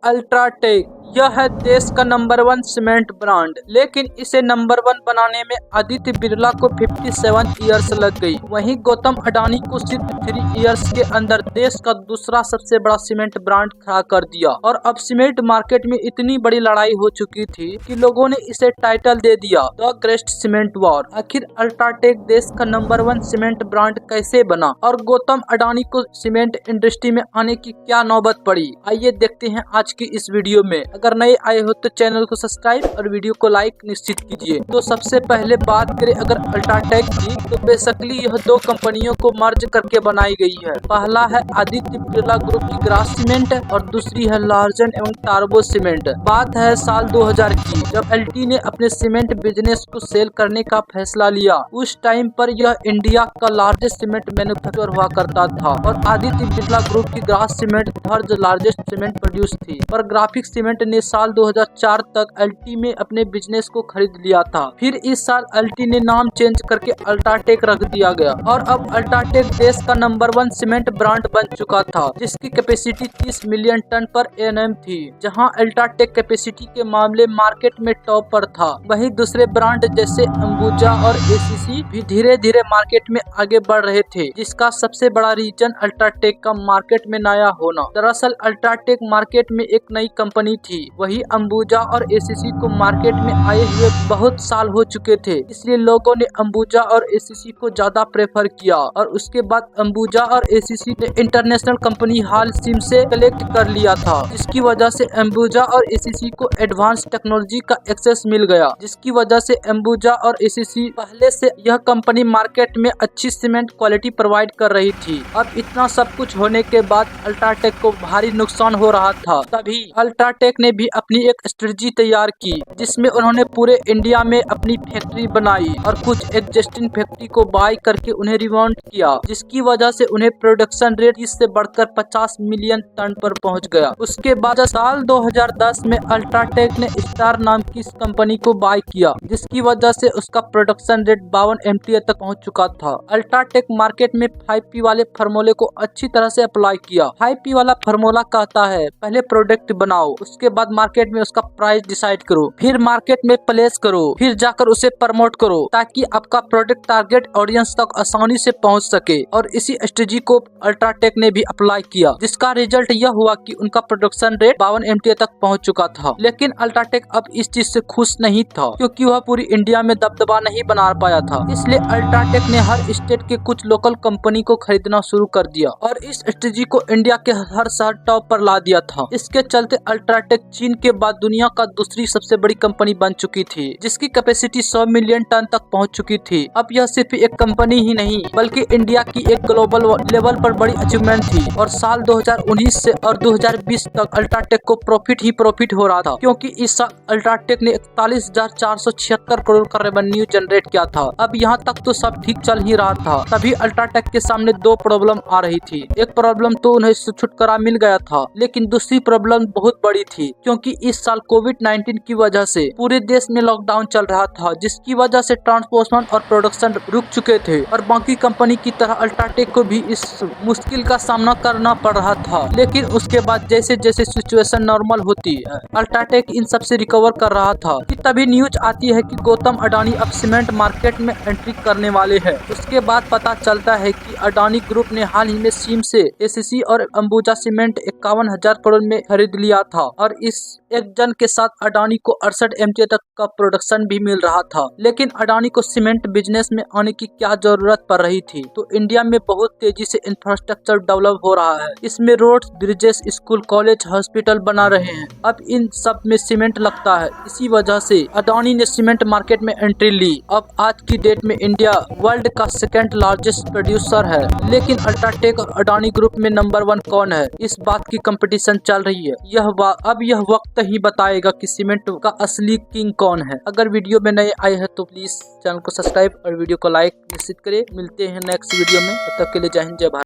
UltraTech यह है देश का नंबर 1 सीमेंट ब्रांड, लेकिन इसे नंबर 1 बनाने में आदित्य बिरला को 57 इयर्स लग गई। वहीं गौतम अडानी को सिर्फ 3 इयर्स के अंदर देश का दूसरा सबसे बड़ा सीमेंट ब्रांड खड़ा कर दिया। और अब सीमेंट मार्केट में इतनी बड़ी लड़ाई हो चुकी थी कि लोगों ने इसे टाइटल दे दिया द ग्रेट सीमेंट वॉर। आखिर अल्ट्राटेक देश का नंबर 1 सीमेंट ब्रांड कैसे बना और गौतम अडानी को सीमेंट इंडस्ट्री में आने की क्या नौबत पड़ी, आइए देखते हैं आज की इस वीडियो में। अगर नए आए हो तो चैनल को सब्सक्राइब और वीडियो को लाइक निश्चित कीजिए। तो सबसे पहले बात करें अगर अल्ट्राटेक की, तो बेसिकली यह 2 कंपनियों को मर्ज करके बनाई गई है। पहला है आदित्य बिरला ग्रुप की ग्रास सीमेंट और दूसरी है लार्सन एवं टार्बो सीमेंट। बात है साल 2000 की, जब एलटी ने अपने सीमेंट बिजनेस को सेल करने का फैसला लिया। उस टाइम पर यह इंडिया का लार्जेस्ट सीमेंट मैन्युफैक्चरर हुआ करता था और आदित्य बिरला ग्रुप की grass cement third largest cement produce थी। पर ग्राफिक सीमेंट ने साल 2004 तक एलटी में अपने बिजनेस को खरीद लिया था। फिर इस साल एलटी ने नाम चेंज करके अल्ट्राटेक रख दिया गया और अब अल्ट्राटेक देश का नंबर 1 सीमेंट ब्रांड बन चुका था, जिसकी कैपेसिटी 30 मिलियन टन पर एनएम थी। जहां अल्ट्राटेक कैपेसिटी के मामले मार्केट में टॉप पर था, वहीं दूसरे ब्रांड जैसे अंबुजा और एसीसी भी धीरे धीरे मार्केट में आगे बढ़ रहे थे, जिसका सबसे बड़ा रीजन अल्ट्राटेक का मार्केट में नया होना। दरअसल अल्ट्राटेक मार्केट में एक नई कंपनी थी, वही अंबुजा और एसीसी को मार्केट में आए हुए बहुत साल हो चुके थे, इसलिए लोगों ने अंबुजा और एसीसी को ज्यादा प्रेफर किया। और उसके बाद अंबुजा और एसीसी ने इंटरनेशनल कंपनी हाल सिम से कलेक्ट कर लिया था, जिसकी वजह से अंबुजा और एसीसी को एडवांस टेक्नोलॉजी का एक्सेस मिल गया, जिसकी वजह से अंबुजा और एसीसी पहले से यह कंपनी मार्केट में अच्छी सीमेंट क्वालिटी प्रोवाइड कर रही थी। अब इतना सब कुछ होने के बाद अल्ट्राटेक को भारी नुकसान हो रहा था। तभी अल्ट्राटेक ने भी अपनी एक स्ट्रेटजी तैयार की, जिसमें उन्होंने पूरे इंडिया में अपनी फैक्ट्री बनाई और कुछ एग्जिस्टिंग फैक्ट्री को बाय करके उन्हें रिवाउंड किया, जिसकी वजह से उन्हें प्रोडक्शन रेट 30 से बढ़कर 50 मिलियन टन पर पहुंच गया। उसके बाद साल 2010 में अल्ट्राटेक ने स्टार नाम की इस कंपनी को बाय किया, जिसकी वजह से उसका प्रोडक्शन रेट 52 MTA तक पहुंच चुका था। अल्ट्राटेक मार्केट में 5P वाले फार्मूले को अच्छी तरह से अप्लाई किया। 5P वाला फार्मूला कहता है पहले प्रोडक्ट बनाओ, उसके बाद मार्केट में उसका प्राइस डिसाइड करो, फिर मार्केट में प्लेस करो, फिर जाकर उसे प्रमोट करो, ताकि आपका प्रोडक्ट टारगेट ऑडियंस तक आसानी से पहुंच सके। और इसी स्ट्रेटजी को अल्ट्राटेक ने भी अप्लाई किया, जिसका रिजल्ट यह हुआ कि उनका प्रोडक्शन रेट 52 MTA तक पहुंच चुका था। लेकिन अल्ट्राटेक अब इस चीज से खुश नहीं था, क्योंकि वह पूरी इंडिया में दबदबा नहीं बना पाया था। इसलिए अल्ट्राटेक ने हर स्टेट के कुछ लोकल कंपनी को खरीदना शुरू कर दिया और इस स्ट्रेटजी को इंडिया के हर शहर टॉप पर ला दिया था। इसके चलते अल्ट्राटेक चीन के बाद दुनिया का दूसरी सबसे बड़ी कंपनी बन चुकी थी, जिसकी कैपेसिटी 100 मिलियन टन तक पहुंच चुकी थी। अब यह सिर्फ एक कंपनी ही नहीं, बल्कि इंडिया की एक ग्लोबल लेवल पर बड़ी अचीवमेंट थी। और साल 2019 से और 2020 तक अल्ट्राटेक को प्रॉफिट ही प्रॉफिट हो रहा था, क्योंकि इस साल अल्ट्राटेक ने 41,476 करोड़ का रेवेन्यू जनरेट किया था। अब यहाँ तक तो सब ठीक चल ही रहा था, तभी अल्ट्राटेक के सामने 2 प्रॉब्लम आ रही थी। एक प्रॉब्लम तो उन्हें छुटकारा मिल गया था, लेकिन दूसरी प्रॉब्लम बहुत बड़ी थी, क्योंकि इस साल कोविड-19 की वजह से पूरे देश में लॉकडाउन चल रहा था, जिसकी वजह से ट्रांसपोर्टेशन और प्रोडक्शन रुक चुके थे। और बाकी कंपनी की तरह अल्ट्राटेक को भी इस मुश्किल का सामना करना पड़ रहा था। लेकिन उसके बाद जैसे जैसे सिचुएशन नॉर्मल होती है, अल्ट्राटेक इन सब से रिकवर कर रहा था कि तभी न्यूज आती है कि गौतम अडानी अब सीमेंट मार्केट में एंट्री करने वाले हैं। उसके बाद पता चलता है कि अडानी ग्रुप ने हाल ही में सिम से एसीसी और अंबुजा सीमेंट 51,000 करोड़ में खरीद लिया था और इस एक जन के साथ अडानी को 68 MTA तक का प्रोडक्शन भी मिल रहा था। लेकिन अडानी को सीमेंट बिजनेस में आने की क्या जरूरत पड़ रही थी? तो इंडिया में बहुत तेजी से इंफ्रास्ट्रक्चर डेवलप हो रहा है। इसमें road, bridges, school, college, hospital बना रहे हैं। अब इन सब में सीमेंट लगता है, इसी वजह से अडानी ने सीमेंट मार्केट में एंट्री ली। अब आज की डेट में इंडिया वर्ल्ड का 2nd लार्जेस्ट प्रोड्यूसर है। लेकिन अल्ट्राटेक और अडानी ग्रुप में नंबर 1 कौन है, इस बात की कंपटीशन चल रही है। अब यह वक्त ही बताएगा कि सीमेंट का असली किंग कौन है। अगर वीडियो में नए आए हैं तो प्लीज चैनल को सब्सक्राइब और वीडियो को लाइक निश्चित करें। मिलते हैं नेक्स्ट वीडियो में, तब तक के लिए जय हिंद, जय भारत।